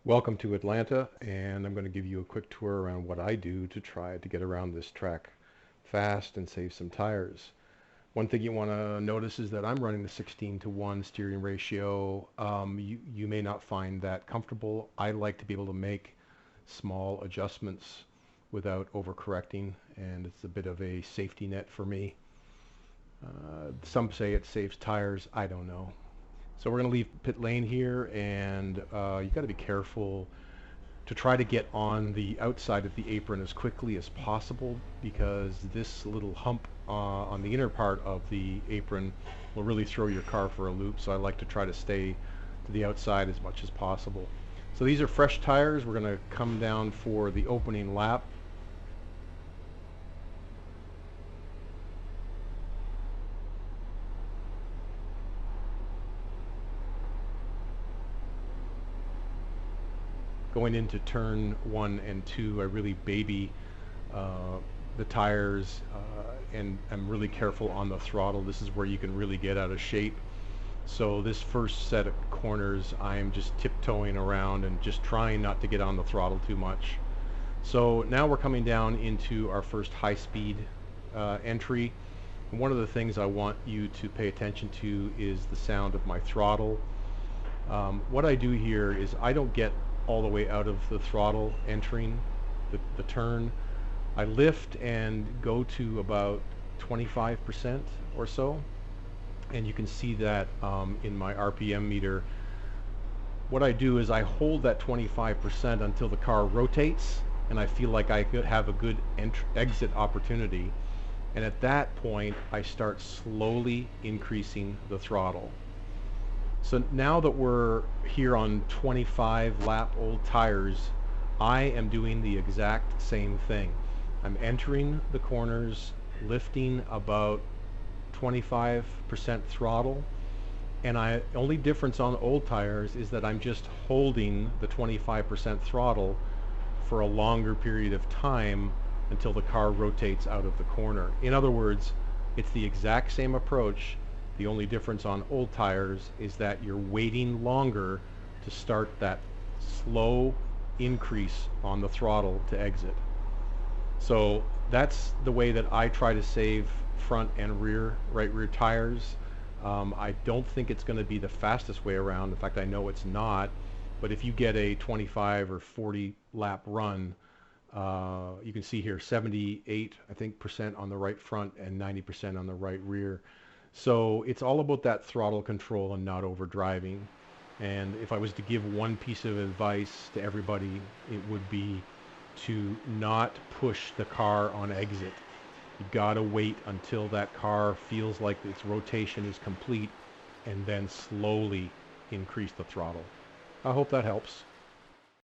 Welcome to Atlanta, and I'm going to give you a quick tour around what I do to try to get around this track fast and save some tires. One thing you want to notice is that I'm running the 16:1 steering ratio. You may not find that comfortable. I like to be able to make small adjustments without overcorrecting, and it's a bit of a safety net for me. Some say it saves tires. I don't know. So we're going to leave pit lane here, and you got to be careful to try to get on the outside of the apron as quickly as possible, because this little hump on the inner part of the apron will really throw your car for a loop. So I like to try to stay to the outside as much as possible. So these are fresh tires. We're going to come down for the opening lap. Going into turn 1 and 2, I really baby the tires, and I'm really careful on the throttle. This is where you can really get out of shape. So this first set of corners, I'm just tiptoeing around and just trying not to get on the throttle too much. So now we're coming down into our first high-speed entry. And one of the things I want you to pay attention to is the sound of my throttle. What I do here is I don't get all the way out of the throttle entering the turn. I lift and go to about 25% or so, and you can see that in my RPM meter. What I do is I hold that 25% until the car rotates and I feel like I could have a good exit opportunity, and at that point I start slowly increasing the throttle. So now that we're here on 25 lap old tires, I am doing the exact same thing. I'm entering the corners, lifting about 25% throttle, and only difference on old tires is that I'm just holding the 25% throttle for a longer period of time until the car rotates out of the corner. In other words, it's the exact same approach. The only difference on old tires is that you're waiting longer to start that slow increase on the throttle to exit. So that's the way that I try to save front and right rear tires. I don't think it's going to be the fastest way around. In fact, I know it's not. But if you get a 25 or 40 lap run, you can see here 78, I think, percent on the right front and 90% on the right rear. So it's all about that throttle control and not overdriving. And if I was to give one piece of advice to everybody, it would be to not push the car on exit. You gotta wait until that car feels like its rotation is complete and then slowly increase the throttle. I hope that helps.